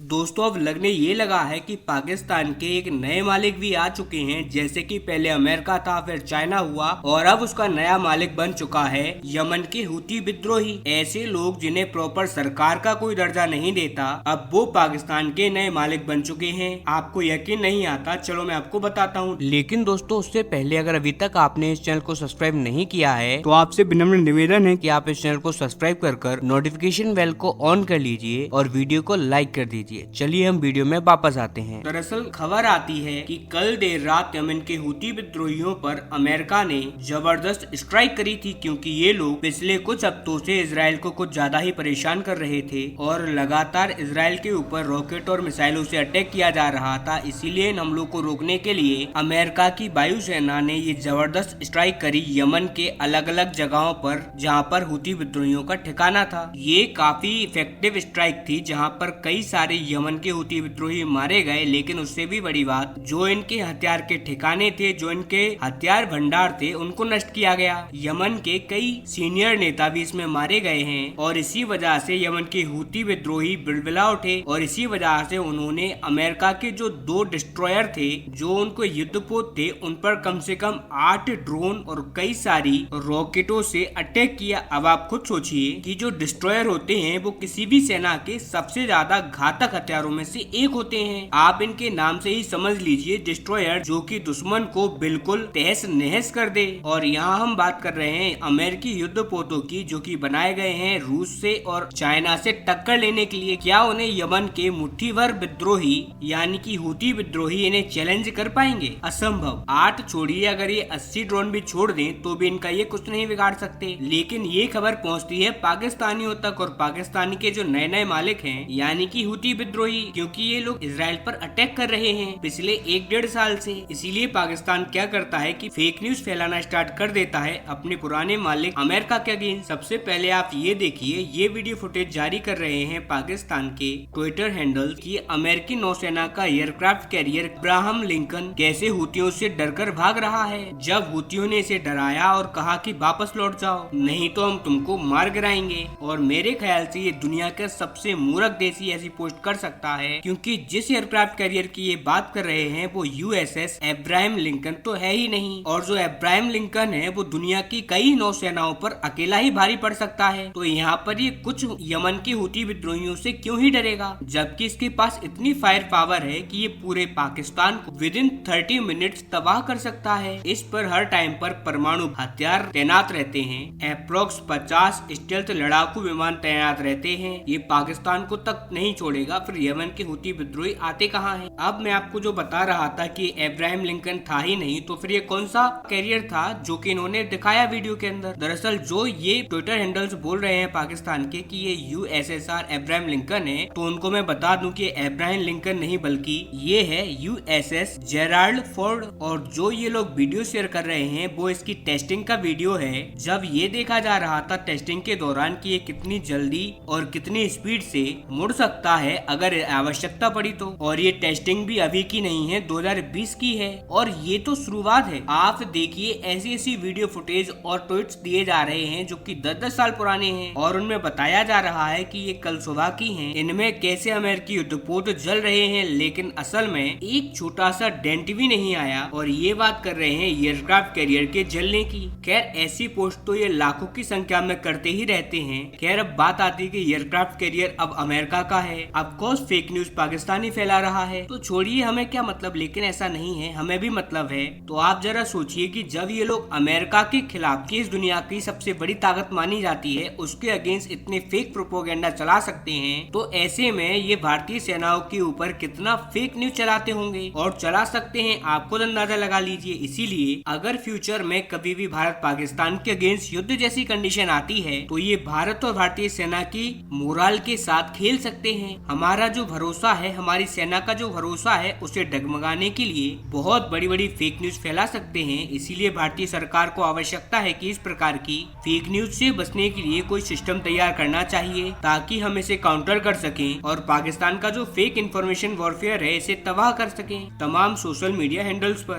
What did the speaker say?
दोस्तों अब लगने ये लगा है कि पाकिस्तान के एक नए मालिक भी आ चुके हैं। जैसे कि पहले अमेरिका था, फिर चाइना हुआ और अब उसका नया मालिक बन चुका है यमन के हूती विद्रोही। ऐसे लोग जिन्हें प्रॉपर सरकार का कोई दर्जा नहीं देता, अब वो पाकिस्तान के नए मालिक बन चुके हैं। आपको यकीन नहीं आता? चलो मैं आपको बताता हूँ। लेकिन दोस्तों उससे पहले अगर अभी तक आपने इस चैनल को सब्सक्राइब नहीं किया है तो आपसे विनम्र निवेदन है कि आप इस चैनल को सब्सक्राइब कर नोटिफिकेशन बेल को ऑन कर लीजिए और वीडियो को लाइक कर दीजिए। चलिए हम वीडियो में वापस आते हैं। दरअसल खबर आती है कि कल देर रात यमन के हूती विद्रोहियों पर अमेरिका ने जबरदस्त स्ट्राइक करी थी, क्योंकि ये लोग पिछले कुछ हफ्तों से इजराइल को कुछ ज्यादा ही परेशान कर रहे थे और लगातार इजराइल के ऊपर रॉकेट और मिसाइलों से अटैक किया जा रहा था। इसीलिए इन हमलों को रोकने के लिए अमेरिका की वायुसेना ने ये जबरदस्त स्ट्राइक करी यमन के अलग अलग जगहों पर जहाँ पर हूती विद्रोहियों का ठिकाना था। ये काफी इफेक्टिव स्ट्राइक थी जहाँ पर कई सारे यमन के हूती विद्रोही मारे गए। लेकिन उससे भी बड़ी बात, जो इनके हथियार के ठिकाने थे, जो इनके हथियार भंडार थे, उनको नष्ट किया गया। यमन के कई सीनियर नेता भी इसमें मारे गए हैं और इसी वजह से यमन के हूती विद्रोही बिलबिला उठे और इसी वजह से उन्होंने अमेरिका के जो 2 डिस्ट्रॉयर थे, जो उनको युद्धपोत थे, उन पर कम से कम 8 ड्रोन और कई सारी रॉकेटों से अटैक किया। अब आप खुद सोचिए कि जो डिस्ट्रॉयर होते हैं वो किसी भी सेना के सबसे ज्यादा घातक हथियारों में से एक होते हैं। आप इनके नाम से ही समझ लीजिए डिस्ट्रॉयर, जो कि दुश्मन को बिल्कुल तहस नहस कर दे। और यहाँ हम बात कर रहे हैं अमेरिकी युद्धपोतों की, जो कि बनाए गए हैं रूस से और चाइना से टक्कर लेने के लिए। क्या उन्हें यमन के मुट्ठी भर विद्रोही यानी कि हूती विद्रोही इन्हें चैलेंज कर पाएंगे? असंभव। 8 छोड़िए, अगर ये 80 ड्रोन भी छोड़ दें तो भी इनका ये कुछ नहीं बिगाड़ सकते। लेकिन ये खबर पहुंचती है पाकिस्तानियों तक और पाकिस्तानी के जो नए नए मालिक हैं यानी कि हूती विद्रोही, क्योंकि ये लोग इजराइल पर अटैक कर रहे हैं पिछले 1-1.5 साल से। इसीलिए पाकिस्तान क्या करता है कि फेक न्यूज फैलाना स्टार्ट कर देता है अपने पुराने मालिक अमेरिका के अगेंस्ट। सबसे पहले आप ये देखिए, ये वीडियो फुटेज जारी कर रहे हैं पाकिस्तान के ट्विटर हैंडल की अमेरिकी नौसेना का एयरक्राफ्ट कैरियर अब्राहम लिंकन कैसे हूतियों से डरकर भाग रहा है। जब हूतियों ने इसे डराया और कहा कि वापस लौट जाओ, नहीं तो हम तुमको मार गिराएंगे। और मेरे ख्याल से ये दुनिया का सबसे मूर्ख देशी ऐसी पोस्ट कर सकता है, क्योंकि जिस एयरक्राफ्ट कैरियर की ये बात कर रहे हैं वो यूएसएस अब्राहम लिंकन तो है ही नहीं। और जो अब्राहम लिंकन है वो दुनिया की कई नौसेनाओं पर अकेला ही भारी पड़ सकता है। तो यहाँ पर ये कुछ यमन के हूती विद्रोहियों से क्यों ही डरेगा, जबकि इसके पास इतनी फायर पावर है कि ये पूरे पाकिस्तान को विदिन 30 मिनट्स तबाह कर सकता है। इस पर हर टाइम पर परमाणु हथियार तैनात रहते हैं। अप्रोक्स 50 स्टेल्थ लड़ाकू विमान तैनात रहते हैं। ये पाकिस्तान को तक नहीं छोड़ेगा, फिर यमन के हूती विद्रोही आते कहाँ हैं? अब मैं आपको जो बता रहा था कि अब्राहम लिंकन था ही नहीं, तो फिर ये कौन सा कैरियर था जो कि इन्होंने दिखाया वीडियो के अंदर? दरअसल जो ये ट्विटर हैंडल्स बोल रहे हैं पाकिस्तान के कि ये यूएसएसआर अब्राहम लिंकन है, तो उनको मैं बता दूं कि अब्राहम लिंकन नहीं बल्कि ये है यूएसएस जेराल्ड फोर्ड। और जो ये लोग वीडियो शेयर कर रहे हैं वो इसकी टेस्टिंग का वीडियो है। जब ये देखा जा रहा था टेस्टिंग के दौरान कि ये कितनी जल्दी और कितनी स्पीड से मुड़ सकता है अगर आवश्यकता पड़ी तो। और ये टेस्टिंग भी अभी की नहीं है, 2020 की है और ये तो शुरुआत है। आप देखिए ऐसी ऐसी वीडियो फुटेज और ट्वीट्स दिए जा रहे हैं जो कि 10-10 साल पुराने हैं और उनमें बताया जा रहा है कि ये कल सुबह की हैं। इनमें कैसे अमेरिकी युद्धपोत जल रहे हैं, लेकिन असल में एक छोटा सा डेंट भी नहीं आया और ये बात कर रहे हैं एयरक्राफ्ट कैरियर के जलने की। खैर ऐसी पोस्ट तो ये लाखों की संख्या में करते ही रहते हैं। खैर अब बात आती है कि एयरक्राफ्ट कैरियर अब अमेरिका का है। अब कोर्स फेक न्यूज पाकिस्तानी फैला रहा है, तो छोड़िए हमें क्या मतलब, लेकिन ऐसा नहीं है, हमें भी मतलब है। तो आप जरा सोचिए कि जब ये लोग अमेरिका के खिलाफ, की इस दुनिया की सबसे बड़ी ताकत मानी जाती है, उसके अगेंस्ट इतने फेक प्रोपोगेंडा चला सकते हैं, तो ऐसे में ये भारतीय सेनाओं के ऊपर कितना फेक न्यूज चलाते होंगे और चला सकते हैं, आप खुद अंदाजा लगा लीजिए। इसीलिए अगर फ्यूचर में कभी भी भारत पाकिस्तान के अगेंस्ट युद्ध जैसी कंडीशन आती है तो ये भारत और भारतीय सेना की मोराल के साथ खेल सकते हैं। हमारा जो भरोसा है, हमारी सेना का जो भरोसा है, उसे डगमगाने के लिए बहुत बड़ी बड़ी फेक न्यूज फैला सकते हैं। इसीलिए भारतीय सरकार को आवश्यकता है कि इस प्रकार की फेक न्यूज से बचने के लिए कोई सिस्टम तैयार करना चाहिए ताकि हम इसे काउंटर कर सकें और पाकिस्तान का जो फेक इंफॉर्मेशन वॉरफेयर है इसे तबाह कर सकें तमाम सोशल मीडिया हैंडल्स पर।